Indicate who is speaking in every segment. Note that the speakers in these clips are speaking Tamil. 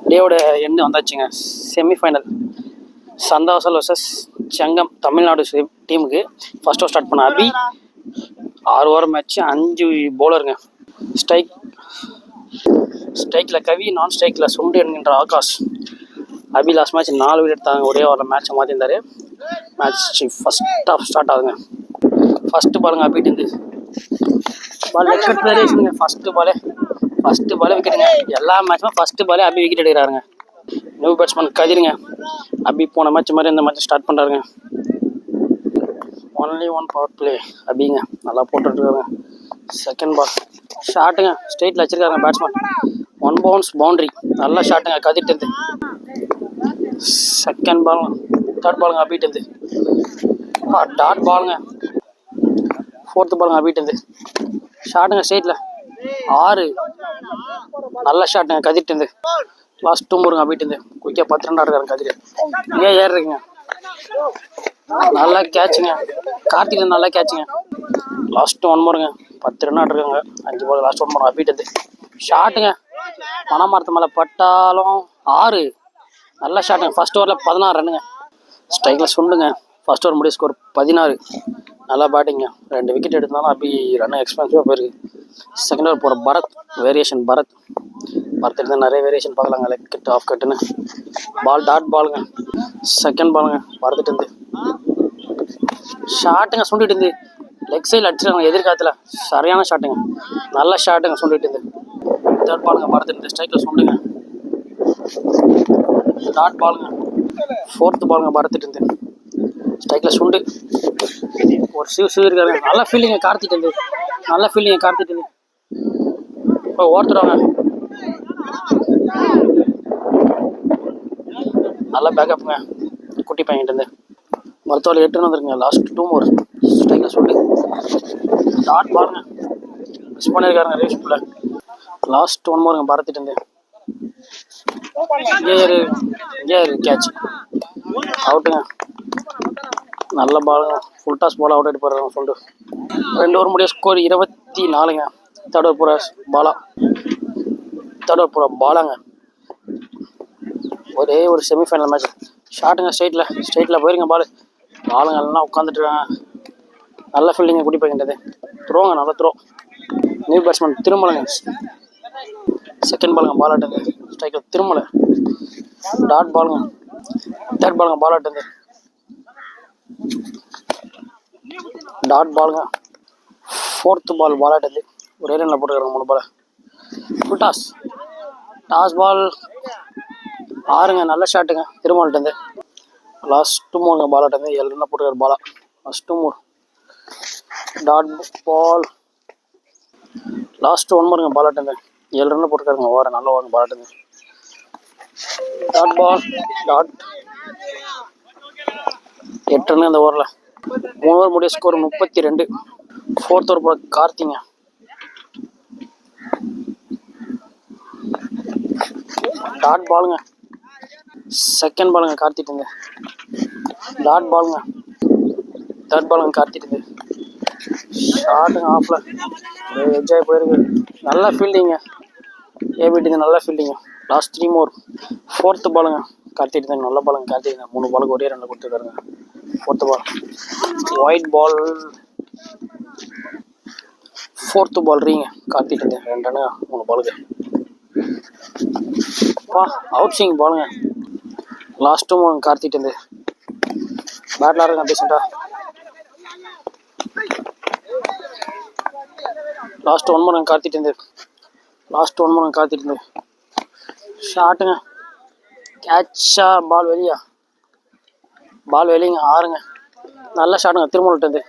Speaker 1: டேவோட எண்டு வந்தாச்சுங்க. செமிஃபைனல் சந்தாசல் வர்சஸ் செங்கம் தமிழ்நாடு டீமுக்கு ஃபர்ஸ்ட் ஓவர் ஸ்டார்ட் பண்ண அபி. 6 ஓவர் மேட்ச், 5 பவுலருங்க. ஸ்ட்ரைக்கில் கவி, நான் ஸ்ட்ரைக்கில் சுண்டு என்கின்ற ஆகாஷ். அபி லாஸ்ட் மேட்ச் 4 விக்கெட் எடுத்தாங்க. ஒரே ஓவரில் மேட்சை மாற்றிருந்தார். மேட்ச் ஃபர்ஸ்ட் ஆஃப் ஸ்டார்ட் ஆகுதுங்க. ஃபஸ்ட்டு பாலுங்க அபிட்டு பால் விக்கெட் வேரியேஷனுங்க. ஃபஸ்ட்டு பாலே விக்கெட்டுங்க. எல்லா மேட்சுமே ஃபஸ்ட்டு பாலே அபி விக்கெட் எடுக்கிறாருங்க. நியூ பேட்ஸ்மேன் கதிருங்க. அபி போன மேட்ச் மாதிரி இந்த மேட்ச் ஸ்டார்ட் பண்ணுறாருங்க. ஒன்லி 1 பவர் பிளே அபிங்க நல்லா போட்டுருக்காருங்க. செகண்ட் பால் ஷாட்டுங்க, ஸ்ட்ரெயிட்டில் வச்சிருக்காருங்க பேட்ஸ்மேன். 1 பவுன்ஸ் பவுண்ட்ரி, நல்ல ஷாட்டுங்க கதிட்டு. செகண்ட் பால், தேர்ட் பாலுங்க அபிட்டு டாட் பாலுங்க. ஃபோர்த்து பாலுங்க அபிட்டு ஷாட்டுங்க ஸ்ட்ரெயிட்டில் 6, நல்ல ஷாட்டுங்க கதிட்டு. லாஸ்ட் 2 மூருங்க அபிட்டு குயிக்காக 10 ரன் ஆடுறாருங்க கதிர். ஏன் ஏறுறீங்க, நல்லா கேட்சுங்க கார்த்திக், நல்லா கேட்சுங்க. லாஸ்ட் 1 மூருங்க 10 ரன் ஆடுறாங்க. 5 பால் லாஸ்ட் 1 மூருங்க அபிட்டு ஷாட்டுங்க. மனமார்த்த மேலே பட்டாலும் 6, நல்ல ஷாட்டுங்க. ஃபர்ஸ்ட் ஓவரில் 16 ரன்னுங்க. ஸ்ட்ரைக்கில் சுண்டுங்க. ஃபர்ஸ்ட் ஓவர் முடிய ஸ்கோர் 16. நல்லா பேட்டிங்க. 2 விக்கெட் எடுத்தாலும் அபி ரன் எக்ஸ்பென்சிவாக போயிருக்கு. செகண்ட் ஓவர் போகிற பரத், வேரியேஷன் பரத் எடுத்தால் நிறைய வேரியேஷன் பார்க்கலாங்க. லெக் கட், ஆஃப் கட்டுன்னு. பால் டாட் பாலுங்க. செகண்ட் பாலுங்க பரத்துட்டு ஷாட்டுங்க சுண்டிட்டு லெக் சைடில் அடிச்சிருக்காங்க எதிர்காலத்தில். சரியான ஷாட்டுங்க, நல்ல ஷாட்டுங்க சுண்டிட்டு. தேர்ட் பாலுங்க பரத்துட்டு ஸ்ட்ரைக்கில் சுண்டுங்க. டாட் பாலுங்க. ஃபோர்த்து பாலுங்க பரத்துட்டு ஸ்ட்ரைக்கில் சுண்டு. ஒரு சிவ இருக்காரு. நல்ல ஃபீல்டிங்க கார்த்திட்டு. நல்ல ஃபீல்டிங்க கார்த்திட்டு. இப்போ ஓர்த்துடுவாங்க. நல்ல பேக்கப்புங்க குட்டி பையன்ட்டு. மருத்துவத்தில் 8 ரன் வந்துருங்க. லாஸ்ட் 2 மூர் ஸ்ட்ரைக்கில் சுண்டு. டாட் பாலுங்க மிஸ் பண்ணியிருக்காருங்க ரேஷ்ல. லாஸ்ட் 1 மூருங்க பரத்திட்டு கேட்ச் அவுட்டுங்க. நல்ல பாலுங்க. ஃபுல் டாஸ் பால் அவுட் ஆகிட்டு போடுறாங்க சொல்லிட்டு. 2 ஓவர் முடிய ஸ்கோர் 24ங்க. தேர்ட் ஓவர் போகிற பாலாங்க. ஒரே ஒரு செமிஃபைனல் மேட்ச். ஷாட்டுங்க ஸ்ட்ரைட்டில் போயிருங்க. பாலுங்க எல்லாம் உட்காந்துட்டு இருக்காங்க. நல்ல ஃபீல்டிங்க குடி போய்கின்றது. த்ரோங்க, நல்ல த்ரோ. நியூ பேட்ஸ்மேன் திருமலைங்க. செகண்ட் பாலுங்க பால் ஆட்டுது ஸ்ட்ரைக்கில் திருமலை. டாட் பாலுங்க. தேர்ட் பாலுங்க பால் ஆட்டுது டாட் பாலுங்க. ஃபோர்த்து பால் பால் ஆட்டுது. ஒரே ரனில் போட்டுருக்காங்க 3 பால். ஃபுல் டாஸ் பால் 6ங்க. நல்ல ஷாட்டுங்க திருமலைட்டு. லாஸ்ட் 2 பால் ஆட்டுது. 7 ரனில் போட்டுருக்காரு பாலா. Last 2 Moore. Dot ball last 1 மூருங்க பால் ஆட்டுது. 7 ரனில் போட்டுருக்காருங்க. ஓவர் நல்ல ஓவர் பால் ஆட்டுது. டாட் பால் 8 ரன் இந்த ஓவரில். 3 ஓவர் முடிய ஸ்கோர் 32. ஃபோர்த் ஓவர் போகிற கார்த்திங்க. டாட் பாலுங்க. செகண்ட் பாலுங்க கார்த்திட்டு. டாட் பாலுங்க. தேர்ட் பாலுங்க கார்த்திட்டு. ஷாட்டுங்க ஆஃபில் என்ஜாய் போயிருக்கு. நல்ல ஃபீல்டிங்க ஏபிட்டு. நல்ல ஃபீல்டிங்க. Last 3 Moore. ஃபோர்த்து பாலுங்க கார்த்திட்டு. நல்ல பாலுங்க கார்த்திட்டு. 3 பாலுக்கு ஒரே ரனில் கொடுத்துருக்காருங்க. Fourth ball white ball. Fourth ball ரீங்க கார்த்திட்டு. 2 ரன்னு 3 பாலுக்கு. அவுட் ஸ்விங் பாலுங்க. லாஸ்ட் 2 மூருங்க கார்த்திட்டு. பேட்டில் ஆடுங்க டீசெண்டாக. லாஸ்ட் 1 மூருங்க கார்த்திட்டு. ஷாட்டுங்க கேட்சா. பால் வெளிங்க. 6ங்க. நல்ல ஷாட்டுங்க திருமூலிட்டு.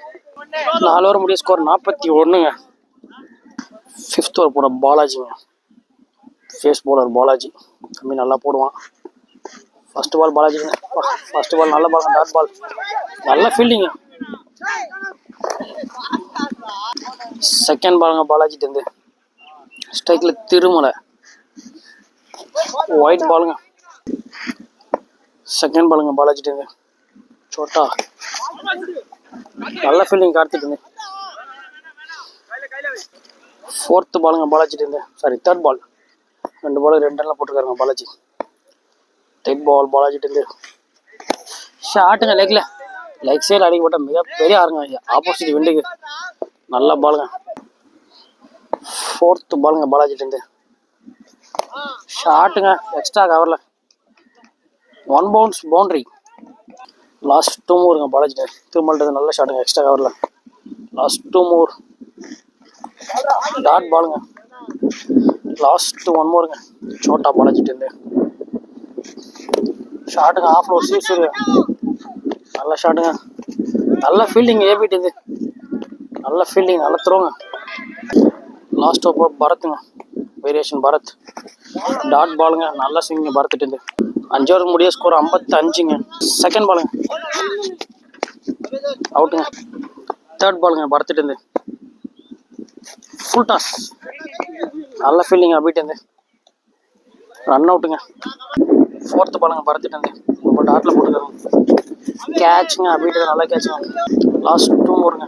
Speaker 1: 4 ஓவர் முடிய ஸ்கோர் 41ங்க. ஃபிஃப்த் ஓவர் போகிற பாலாஜிங்க. ஃபேஸ் பவுலர் பாலாஜி கம்மி நல்லா போடுவான். First ball பாலாஜிங்க. ஃபர்ஸ்ட் பால் நல்ல பால். டாட் பால், நல்ல ஃபீல்டிங்க. செகண்ட் பாலுங்க பாலாஜிட்டு. ஸ்ட்ரைக்கில் திருமலை. ஒயிட் பாலுங்க. செகண்ட் பாலுங்க பாலாஜிட்டு. சோட்டா நல்ல ஃபீல்டிங் கார்த்திட்டு. ஃபோர்த்து பாலுங்க பாலாஜிட்டு. தேர்ட் பால் 2 பால் 2 ரன்ல போட்டுருக்காருங்க பாலாஜி. டெட் பால் பாலாஜிட்டு ஷாட்டுங்க லெக் சைடு அடிக்கப்பட்ட மிகப்பெரிய ஆறுங்க ஆப்போசிட் விண்டுக்கு. நல்ல பாலுங்க. 4th பாலுங்க பாலாஜிட்டு ஷாட்டுங்க எக்ஸ்ட்ரா கவர்ல 1 bounce பவுண்டரி. லாஸ்ட் 2 மூருங்க பாலாஜிட்டு. திருமல்றது நல்ல ஷாட்டுங்க எக்ஸ்ட்ரா கவர்ல. லாஸ்ட் 2 மூர் டாட் பாலுங்க. லாஸ்ட் 1 மூருங்க சோட்டா பாலாஜிட்டு ஷாட்டுங்க ஆஃப் ஓவர் சீசூர். நல்ல ஷாட்டுங்க. நல்ல ஃபீல்டிங் ஏபிட்டு. நல்ல ஃபீல்டிங் நல்ல த்ரோங்க. லாஸ்ட் ஓவர் பரத்துங்க வேரியேஷன் பரத் டாட் பாலுங்க. நல்ல ஸ்விங் பரத்துட்டு 5 ஓவர் முடிய ஸ்கோர் 55ங்க. செகண்ட் பாலுங்க அவுட்டுங்க. தேர்ட் பாலுங்க பரத்துட்டு ஃபுல் டாஸ். நல்ல ஃபீல்டிங் அபிட்டு ரன் அவுட்டுங்க. 4th பாலுங்க பரத்துட்டு இப்போ டாட்டில் போட்டுருக்காங்க. கேட்சுங்க அபிட்டு நல்ல கேட்சுங்க. லாஸ்ட் 2 மூருங்க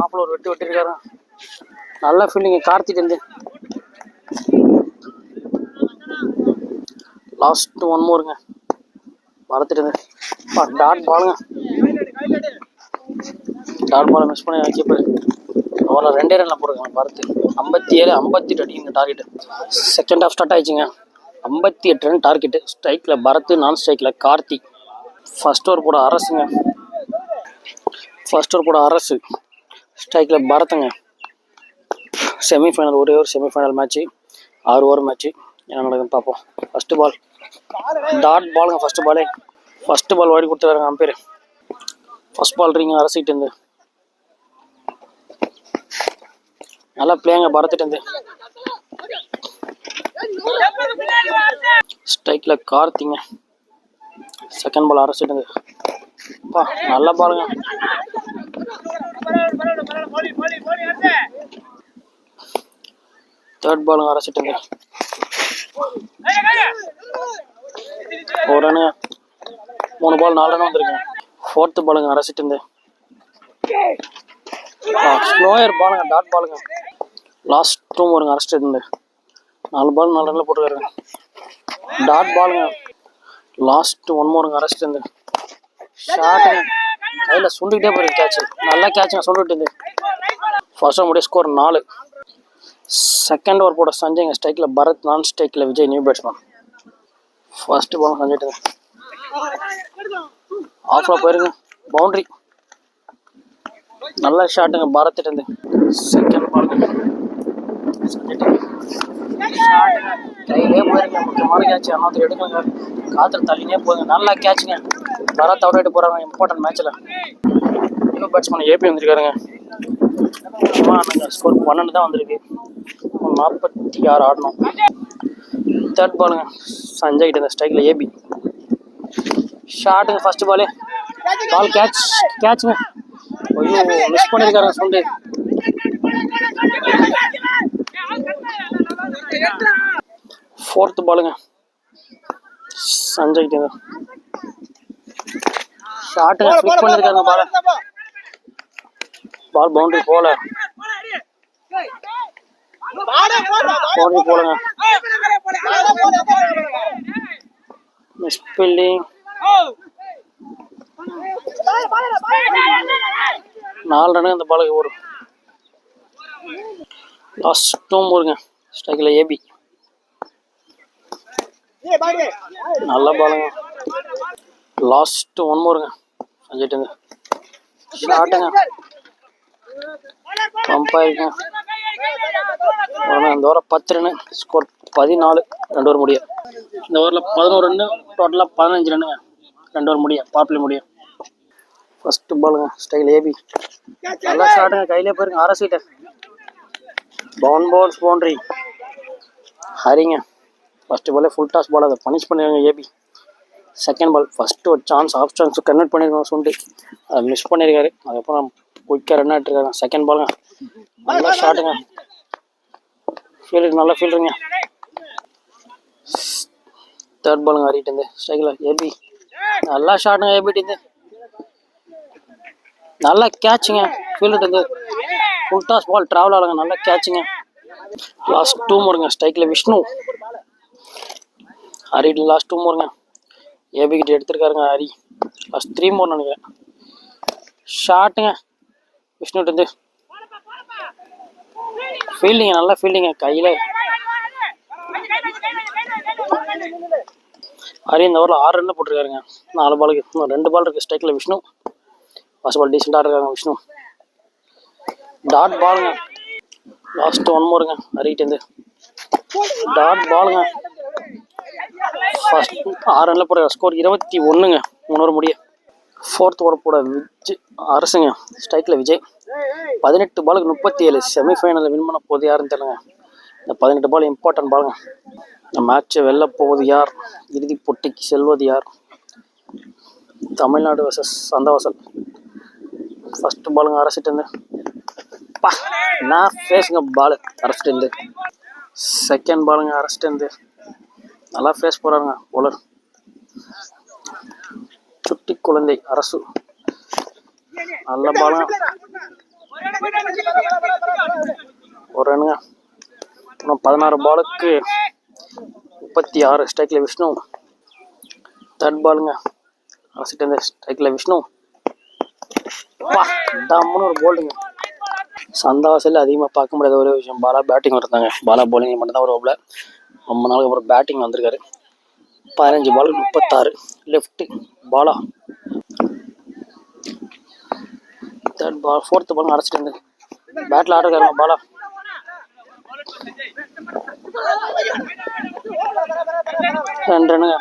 Speaker 1: ஆஃப்ல ஒரு வெட்டிருக்காரு. நல்ல ஃபீல்டிங் கார்த்திட்டு லாஸ்ட் 1 மூருங்க பரத்துட்டு டாட் பாலுங்க. டாட் பாலை மிஸ் பண்ணி கீப்பர் அவரை 2 ரன்ல போட்டுருக்காங்க பரத்து. 57-58 அடிக்குங்க டார்கெட். செகண்ட் ஹாஃப் ஸ்டார்ட் ஆயிடுச்சுங்க. 58 ரன் டார்கெட்டு. ஸ்ட்ரைக்கில் பரத்து, நான் ஸ்ட்ரைக்கில் கார்த்தி. ஃபர்ஸ்ட் ஓவர் போட அரசு ஸ்ட்ரைக்கில் பரத்துங்க. செமிஃபைனல் ஒரே ஒரு செமிஃபைனல் மேட்ச்சு 6 ஓவர் மேட்ச்சு. என்ன நடக்குதுன்னு பார்ப்போம். ஃபர்ஸ்ட் பால் டாட் பாலுங்க. ஃபர்ஸ்ட் பால் ஓடி கொடுத்துருக்காங்க அம்பேர். ஃபர்ஸ்ட் பால் ரிங்க அரசிட்டு நல்லா பிளேங்க பரத்துட்டு ஸ்ட்ரைக்ல கார்த்திங்க. செகண்ட் பால் அரசிட்டு நல்ல பாலுங்க. தேர்ட் பாலுங்க அரசிட்டு ஒரு ரன்னு. 3 பால் 4 ரன் வந்துருக்குங்க. 4th பாலுங்க அரசிட்டு ஸ்லோயர் பாலுங்க டாட் பாலுங்க. லாஸ்ட் 2 மூருங்க அரசிட்டு 4 பால் 4 ரன்ல போட்டுருக்காருங்க. டாட் பாலுங்க. லாஸ்ட் 1 மூருங்க அரசிட்டு ஷாட்டுங்க கையில் சுண்டிக்கிட்டே போயிருக்கு கேட்ச். நல்லா கேட்சுங்க சுண்டிட்டு. ஃபர்ஸ்ட் ஓவர் முடிய ஸ்கோர் 4. செகண்ட் ஓவர் போட சஞ்சய்ங்க ஸ்ட்ரைக்கில் பரத், நான் ஸ்ட்ரைக்கில் Vijay new batsman. First ball சஞ்சிட்டு ஆஃப்ல போயிருங்க பவுண்டரி. நல்ல ஷாட்டுங்க பரத்துட்டு. செகண்ட் பால் சஞ்சிட்டு கையிலே போயிருங்க. முக்கியமான கேட்ச் அண்ணாத்து எடுக்குங்க. காத்துல தள்ளினே போகுங்க. நல்லா கேட்சுங்க. பரத் அவுட் ஆகிட்டு போறாங்க இம்பார்ட்டன்ட் மேட்ச்ல. நியூ பேட்ஸ்மேன் ஏபி வந்திருக்காருங்க. ஸ்கோர் 12 தான் வந்திருக்கு. 46 ஆடணும். தேர்ட் பாலுங்க சஞ்சய் கிட்ட ஸ்ட்ரைக்ல ஏபி ஷாட்டுங்க. First ball கேட்சுங்க. ஐயோ மிஸ் பண்ணிருக்காருங்க சுண்டு. ஃபோர்த் பாலுங்க சஞ்சய் கிட்ட ஷாட்டுங்க ஃபிளிக் பண்ணிருக்காங்க. பால் பவுண்டரி போல போடுங்க. Miss fielding. 4 ரன் இந்த பாலுக்கு வரும். லாஸ்ட் 2 மூருங்க ஸ்ட்ரைக்கில் ஏபி நல்ல பாலுங்க. லாஸ்ட் 1 மூருங்க சஞ்சிட்டு ஷாட்டுங்க பம்ப் ஆயிருக்குங்க. இந்த ஓவரில் 10 ரன்னு ஸ்கோர் 14. 2 ஓவர் முடியும். இந்த ஓவரில் 11 ரன்னு டோட்டலாக 15 ரன்னுங்க. 2 ஓவர் முடியும். பாப்லி முடியும். ஃபர்ஸ்ட் பாலுங்க ஸ்டைல் ஏபி நல்லா ஷாட்டுங்க. கையிலே போயிருங்க அரசிட்ட பவுண்டரி ஹரிங்க. ஃபர்ஸ்ட் பாலே ஃபுல் டாஸ் பால் அதை பனிஷ் பண்ணிடுங்க ஏபி. செகண்ட் பால் ஃபர்ஸ்ட் ஒரு ஆஃப் சான்ஸ் கன்வெர்ட் பண்ணிருக்கோம் சுண்டு அதை மிஸ் பண்ணியிருக்காரு. அதுக்கப்புறம் குயிக்காக ரன் ஆகிட்டுருக்காங்க. செகண்ட் பாலுங்க நல்லா ஷாட்டுங்க. ஃபீல்டு நல்ல ஃபீல்டுங்க. தேர்ட் பாலுங்க ஆடிட்டு ஸ்ட்ரைக்கில் ஏபி நல்லா ஷாட்டுங்க. ஏபிட்டு நல்லா கேட்சுங்க. Field full toss ball travel ஆகுங்க. நல்லா கேட்சுங்க. லாஸ்ட் 2 மோருங்க. ஸ்ட்ரைக்கில் விஷ்ணு. ஹரி லாஸ்ட் 2 மோருங்க. ஏபி கிட்ட எடுத்துருக்காருங்க ஹரி. லாஸ்ட் 3 மோர் நினைக்கிறேன். ஷாட்டுங்க விஷ்ணுட்டு இருந்து. ஃபீல்டிங்க, நல்ல ஃபீல்டிங்க. கையில் ஹரி இந்த ஓவரில் 6 ரன் போட்டிருக்காருங்க. 4 பாலுக்கு. இன்னும் 2 பால் இருக்குது. ஸ்ட்ரைக்கில் விஷ்ணு. ஃபர்ஸ்ட் பால் டீசெண்டாக இருக்காங்க விஷ்ணு. டாட் பாலுங்க. லாஸ்ட் 1 மோருங்க. ஹரிக்கிட்டேருந்து டாட் பாலுங்க. ஃபர்ஸ்ட் 6 ரன்ல போடுற ஸ்கோர் 21ங்க. 3 ஓவர் முடிய 4th ஓவர் போட விஜய் அரசுங்க. ஸ்ட்ரைக்கில் விஜய். 18 பாலுக்கு 37. செமிஃபைனலில் வின் பண்ண போது யாருன்னு தெரியலங்க. இந்த 18 பால் இம்பார்ட்டன்ட் பாலுங்க. இந்த மேட்சை வெல்ல போவது யார்? இறுதிப் போட்டிக்கு செல்வது யார்? தமிழ்நாடு வர்சஸ் சந்தவாசல். ஃபர்ஸ்ட் பாலுங்க அரசிட்டு இருந்து. நான் ஃபேஸுங்க பாலு அரசிட்டு இருந்து. செகண்ட் பாலுங்க அரசிட்டு இருந்து. நல்லா ஃபேஸ் போறாருங்க போலர். சுட்டி குழந்தை அரசு. நல்ல பாலுங்க. ஒரு ரனுங்க. இன்னும் 16 பாலுக்கு 36. ஸ்ட்ரைக்கில் விஷ்ணு. தேர்ட் பாலுங்க அரசிட்டு இருந்து. ஸ்ட்ரைக்கில் விஷ்ணு. டம்முன்னு ஒரு போல்டுங்க. சந்தாவாசல் அதிகமாக பார்க்க முடியாத ஒரே விஷயம் பாலா பேட்டிங் வருந்தாங்க. பாலா பவுலிங் மட்டும்தான் ஒரு ஓவரில். ரொம்ப நாளுக்கு அப்புறம் பேட்டிங் வந்திருக்காரு. 15 பாலுக்கு 36. லெஃப்ட் பாலா. தேர்ட் பால் 4th பால் அரைச்சிட்டு இருந்து பேட்டில் ஆடுறாருங்க பாலா. ரெண்டு ரனுங்க.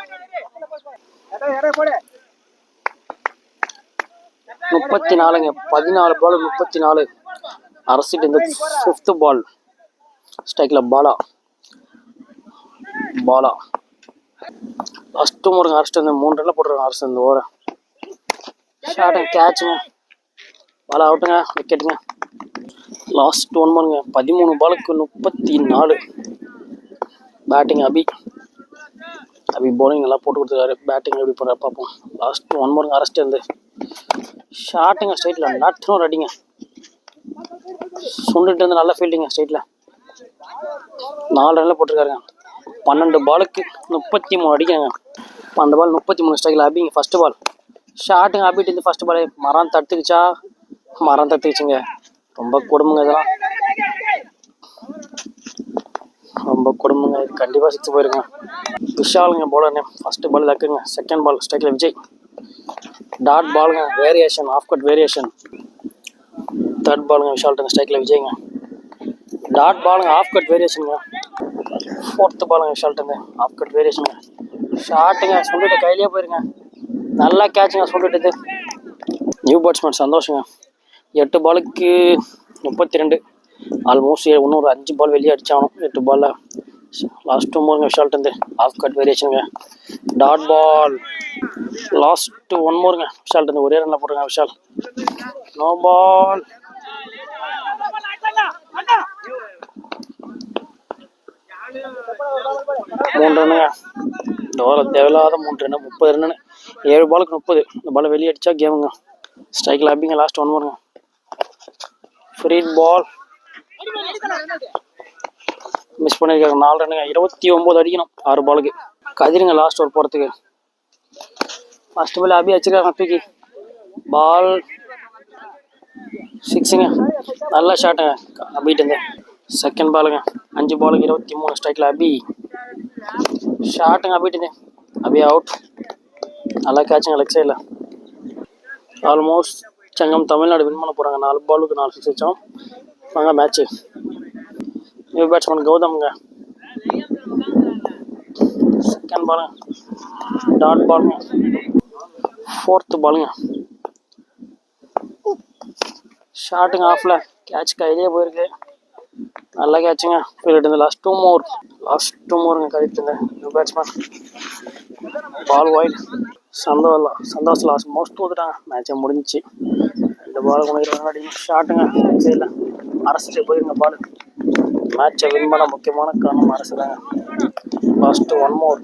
Speaker 1: 34ங்க. 14 பால் 34. அரசிட்டு இருந்து 5th பால். ஸ்ட்ரைக்கில் பாலா. பாலா லாஸ்ட் 2 மோருங்க. அரைச்சிட்டு வந்து 3 ரன்ல போட்டுருக்காங்க அரசு இந்த ஓவரை. ஷாட்டுங்க கேட்சுங்க. பாலா அவுட்டுங்க. விக்கெட்டுங்க. லாஸ்ட் 1 மோருங்க. 13 பாலுக்கு 34. பேட்டிங் அபி. அபி பவுலிங் நல்லா போட்டு கொடுத்துருக்காரு. பேட்டிங் எப்படி பண்ணுற பார்ப்போம். லாஸ்ட் 1 மோருங்க. அரைச்சிட்டு இருந்து ஷாட்டுங்க. ஸ்ட்ரைட்டில் நட்டும் ரெடிங்க. சுண்டுட்டு இருந்து நல்ல ஃபீல்டிங்க. ஸ்ட்ரைட்டில் 4 ரன்ல போட்டிருக்காருங்க. 12 பாலுக்கு 33 அடிக்காங்க. 12 பால் 33. ஸ்ட்ரைக்கில் அபிங்க. ஃபர்ஸ்ட் பால் ஷாட்டுங்க. அபிட்டு இருந்து ஃபர்ஸ்ட் பால் மரம் தட்டுக்குச்சா? மரம் தட்டுக்குச்சுங்க. ரொம்ப கொடுமைங்க இதெல்லாம். ரொம்ப கொடுமைங்க. இது கண்டிப்பாக 6 போயிருங்க. விஷாலுங்க பவுலர்னே. First ball லக்குங்க. செகண்ட் பால் ஸ்ட்ரைக்கில் விஜய். டாட் பாலுங்க. Variation off cut variation. Third பாலுங்க விஷால்ட்டுங்க. ஸ்ட்ரைக்கில் விஜய்ங்க. டாட் பாலுங்க. ஆஃப் கட் வேரியேஷனுங்க. 4th பாலுங்க விஷால்ட்டுங்க. Of cut வேரியேஷனுங்க. ஷாட்டுங்க. சொல்லிட்டு கையிலேயே போயிருங்க. நல்லா கேட்சுங்க. சொல்லிட்டு நியூ பேட்ஸ்மேன் சந்தோஷங்க. 8 பாலுக்கு 32. ஆல்மோஸ்ட் இன்னும் ஒரு 5 பால் வெளியே அடிச்சாலும் 8 பாலில். லாஸ்ட் 2 மோருங்க விஷால்ட்டு இருந்து. ஆஃப் கட் வேரியேஷனுங்க. Dot ball. லாஸ்ட் 1 மோருங்க விஷால்ட்டு இருந்து. ஒரே ரன்ல போட்டுருங்க விஷால். No ball. மூணு ரன்னுங்க. இந்த ஓவரில் தேவையில்லாத 3 ரன்னு. 30 ரன்னு. 7 பாலுக்கு 30. இந்த பாலை வெளியே அடிச்சா கேமுங்க. ஸ்ட்ரைக்கில் அபிங்க. லாஸ்ட் 1 மோருங்க. ஃப்ரீ பால் மிஸ் பண்ணியிருக்காங்க. 4 ரன்னுங்க. 29 அடிக்கணும் 6 பாலுக்கு. கதிருங்க லாஸ்ட் ஓவர் போகிறதுக்கு. ஃபர்ஸ்ட் பால் அபி வச்சிருக்காங்க தூக்கி. பால் 6ங்க. நல்ல ஷாட்டுங்க அபிட்டு இருந்து. செகண்ட் பாலுங்க. 5 பாலுக்கு 23. ஸ்ட்ரைக்கில் அபி. ஷாட்டுங்க அபிட்டு இருந்து. அபி அவுட். நல்லா கேட்சுங்க லெக் சைடில். ஆல்மோஸ்ட் சங்கம் தமிழ்நாடு வின் பண்ண போகிறாங்க. 4 பாலுக்கு 4 6 வச்சோம். வாங்க மேட்ச்சு. நியூ பேட்ஸ்மேன் கௌதம்ங்க. செகண்ட் பாலுங்க. டாட் பாலுங்க. 4th பாலுங்க. ஷாட்டுங்க ஆஃபில். கேட்ச் கையிலே போயிருக்கு. நல்லா கேட்சுங்க. ஃபீல்டு இருந்து. Last 2 more. லாஸ்ட் 2 மோருங்க. கழிட்டு இருந்தேன் new batsman. Ball wide. Santosh last most தோத்துட்டாங்க. மேட்சை முடிஞ்சிச்சு. 2 பால் கொண்டு ஷாட்டுங்க சைடில். அரசிட்டு போயிருங்க பால். மேட்சை வின் பண்ண முக்கியமான காரணம் அரசு தாங்க. லாஸ்ட் 1 மோர்.